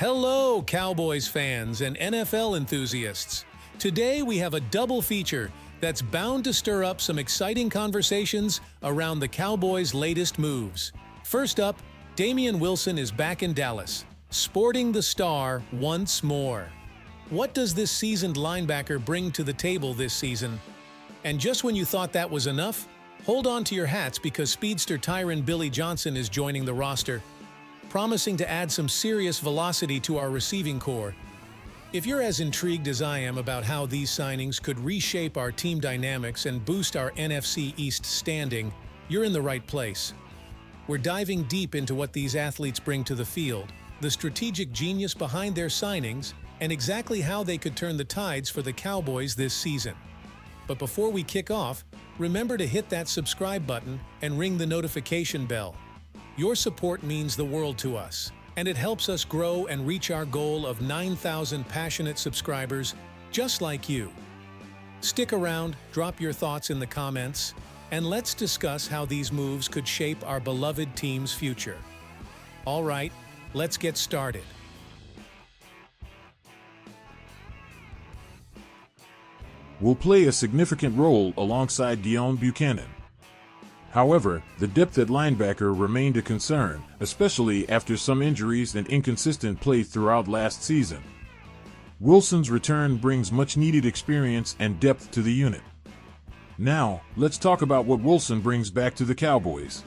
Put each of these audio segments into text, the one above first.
Hello, Cowboys fans and NFL enthusiasts. Today we have a double feature that's bound to stir up some exciting conversations around the Cowboys' latest moves. First up, Damien Wilson is back in Dallas, sporting the star once more. What does this seasoned linebacker bring to the table this season? And just when you thought that was enough, hold on to your hats because speedster Tyren Johnson is joining the roster, promising to add some serious velocity to our receiving core. If you're as intrigued as I am about how these signings could reshape our team dynamics and boost our NFC East standing, you're in the right place. We're diving deep into what these athletes bring to the field, the strategic genius behind their signings, and exactly how they could turn the tides for the Cowboys this season. But before we kick off, remember to hit that subscribe button and ring the notification bell. Your support means the world to us, and it helps us grow and reach our goal of 9,000 passionate subscribers just like you. Stick around, drop your thoughts in the comments, and let's discuss how these moves could shape our beloved team's future. All right, let's get started. Will play a significant role alongside Deone Bucannon. However, the depth at linebacker remained a concern, especially after some injuries and inconsistent play throughout last season. Wilson's return brings much-needed experience and depth to the unit. Now, let's talk about what Wilson brings back to the Cowboys.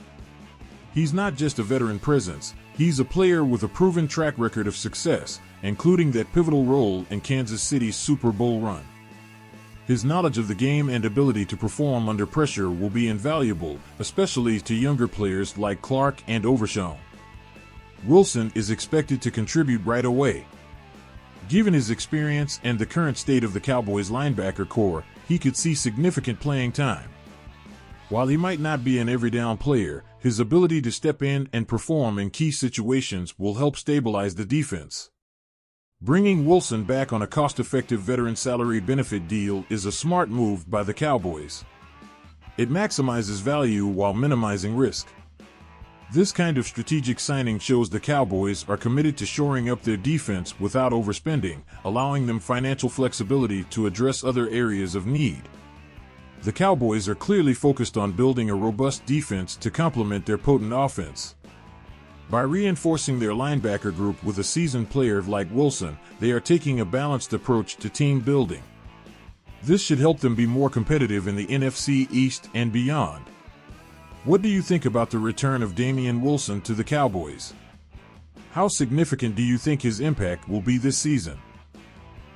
He's not just a veteran presence, he's a player with a proven track record of success, including that pivotal role in Kansas City's Super Bowl run. His knowledge of the game and ability to perform under pressure will be invaluable, especially to younger players like Clark and Overshown. Wilson is expected to contribute right away. Given his experience and the current state of the Cowboys linebacker core, he could see significant playing time. While he might not be an every-down player, his ability to step in and perform in key situations will help stabilize the defense. Bringing Wilson back on a cost-effective veteran salary benefit deal is a smart move by the Cowboys. It maximizes value while minimizing risk. This kind of strategic signing shows the Cowboys are committed to shoring up their defense without overspending, allowing them financial flexibility to address other areas of need. The Cowboys are clearly focused on building a robust defense to complement their potent offense. By reinforcing their linebacker group with a seasoned player like Wilson, they are taking a balanced approach to team building. This should help them be more competitive in the NFC East and beyond. What do you think about the return of Damien Wilson to the Cowboys? How significant do you think his impact will be this season?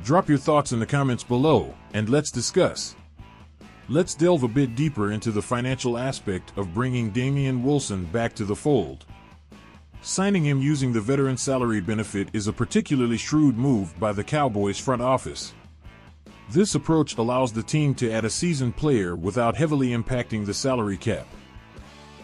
Drop your thoughts in the comments below, and let's discuss. Let's delve a bit deeper into the financial aspect of bringing Damien Wilson back to the fold. Signing him using the veteran salary benefit is a particularly shrewd move by the Cowboys front office. This approach allows the team to add a seasoned player without heavily impacting the salary cap.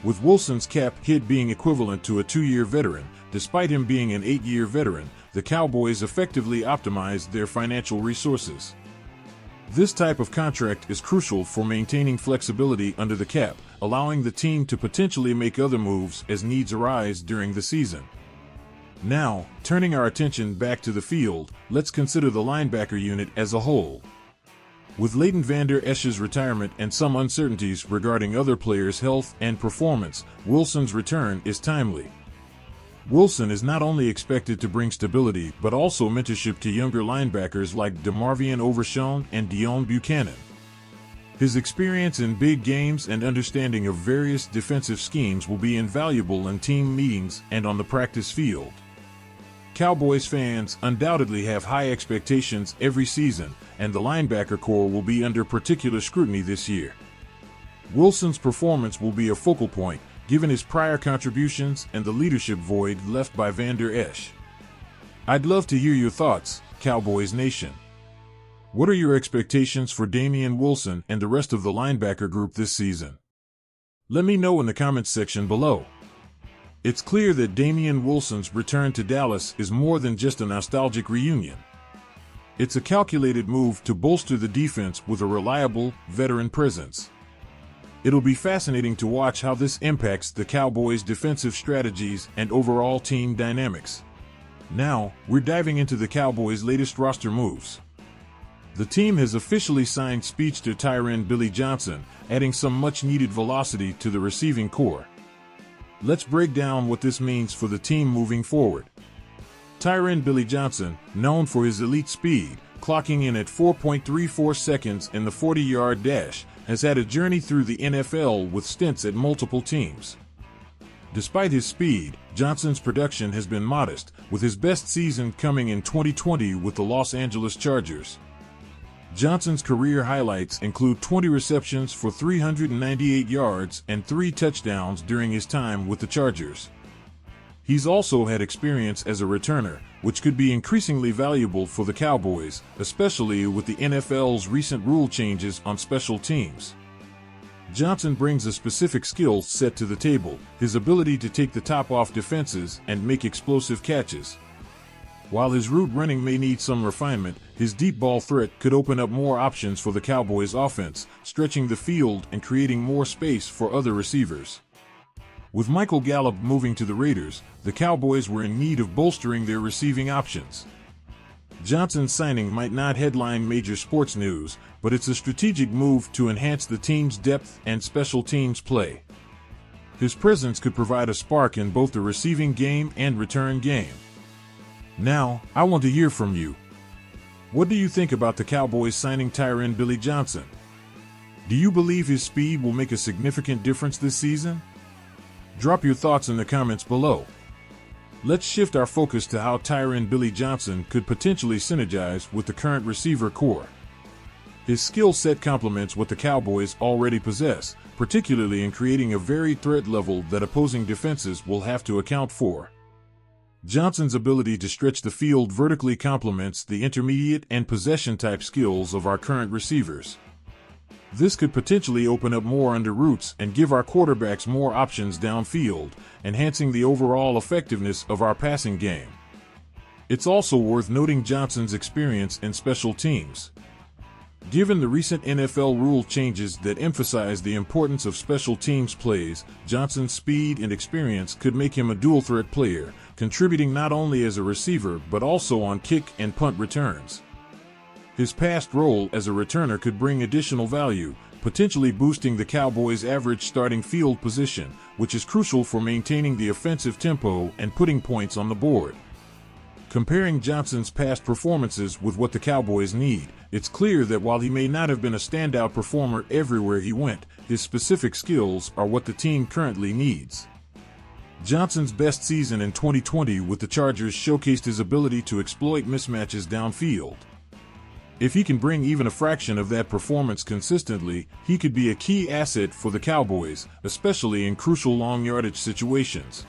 With Wilson's cap hit being equivalent to a 2-year veteran, despite him being an 8-year veteran, the Cowboys effectively optimized their financial resources. This type of contract is crucial for maintaining flexibility under the cap, allowing the team to potentially make other moves as needs arise during the season. Now, turning our attention back to the field, let's consider the linebacker unit as a whole. With Leighton Vander Esch's retirement and some uncertainties regarding other players' health and performance, Wilson's return is timely. Wilson is not only expected to bring stability but also mentorship to younger linebackers like DeMarvion Overshown and Deone Bucannon. His experience in big games and understanding of various defensive schemes will be invaluable in team meetings and on the practice field. Cowboys fans undoubtedly have high expectations every season, and the linebacker core will be under particular scrutiny this year. Wilson's performance will be a focal point, given his prior contributions and the leadership void left by Vander Esch. I'd love to hear your thoughts, Cowboys Nation. What are your expectations for Damien Wilson and the rest of the linebacker group this season? Let me know in the comments section below. It's clear that Damien Wilson's return to Dallas is more than just a nostalgic reunion. It's a calculated move to bolster the defense with a reliable, veteran presence. It'll be fascinating to watch how this impacts the Cowboys' defensive strategies and overall team dynamics. Now, we're diving into the Cowboys' latest roster moves. The team has officially signed speedster Tyren Johnson, adding some much-needed velocity to the receiving core. Let's break down what this means for the team moving forward. Tyren Johnson, known for his elite speed, clocking in at 4.34 seconds in the 40-yard dash, has had a journey through the NFL with stints at multiple teams. Despite his speed, Johnson's production has been modest, with his best season coming in 2020 with the Los Angeles Chargers. Johnson's career highlights include 20 receptions for 398 yards and 3 touchdowns during his time with the Chargers. He's also had experience as a returner, which could be increasingly valuable for the Cowboys, especially with the NFL's recent rule changes on special teams. Johnson brings a specific skill set to the table, his ability to take the top off defenses and make explosive catches. While his route running may need some refinement, his deep ball threat could open up more options for the Cowboys' offense, stretching the field and creating more space for other receivers. With Michael Gallup moving to the Raiders, the Cowboys were in need of bolstering their receiving options. Johnson's signing might not headline major sports news, but it's a strategic move to enhance the team's depth and special teams play. His presence could provide a spark in both the receiving game and return game. Now, I want to hear from you. What do you think about the Cowboys signing Tyren Johnson? Do you believe his speed will make a significant difference this season? Drop your thoughts in the comments below. Let's shift our focus to how Tyren Johnson could potentially synergize with the current receiver core. His skill set complements what the Cowboys already possess, particularly in creating a varied threat level that opposing defenses will have to account for. Johnson's ability to stretch the field vertically complements the intermediate and possession-type skills of our current receivers. This could potentially open up more under routes and give our quarterbacks more options downfield, enhancing the overall effectiveness of our passing game. It's also worth noting Johnson's experience in special teams. Given the recent NFL rule changes that emphasize the importance of special teams plays, Johnson's speed and experience could make him a dual-threat player, contributing not only as a receiver but also on kick and punt returns. His past role as a returner could bring additional value, potentially boosting the Cowboys' average starting field position, which is crucial for maintaining the offensive tempo and putting points on the board. Comparing Johnson's past performances with what the Cowboys need, it's clear that while he may not have been a standout performer everywhere he went, his specific skills are what the team currently needs. Johnson's best season in 2020 with the Chargers showcased his ability to exploit mismatches downfield. If he can bring even a fraction of that performance consistently, he could be a key asset for the Cowboys, especially in crucial long-yardage situations.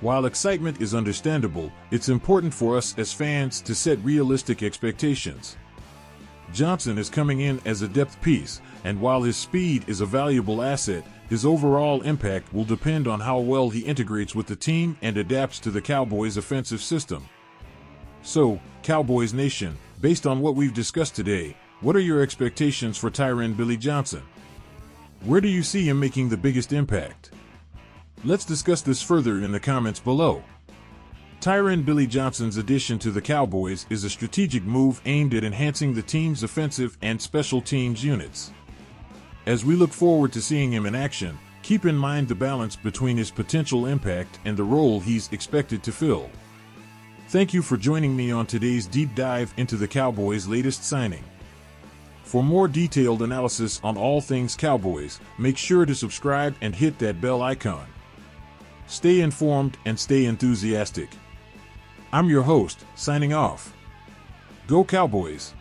While excitement is understandable, it's important for us as fans to set realistic expectations. Johnson is coming in as a depth piece, and while his speed is a valuable asset, his overall impact will depend on how well he integrates with the team and adapts to the Cowboys' offensive system. So, Cowboys Nation, based on what we've discussed today, what are your expectations for Tyren Johnson? Where do you see him making the biggest impact? Let's discuss this further in the comments below. Tyren Johnson's addition to the Cowboys is a strategic move aimed at enhancing the team's offensive and special teams units. As we look forward to seeing him in action, keep in mind the balance between his potential impact and the role he's expected to fill. Thank you for joining me on today's deep dive into the Cowboys' latest signing. For more detailed analysis on all things Cowboys, make sure to subscribe and hit that bell icon. Stay informed and stay enthusiastic. I'm your host, signing off. Go Cowboys!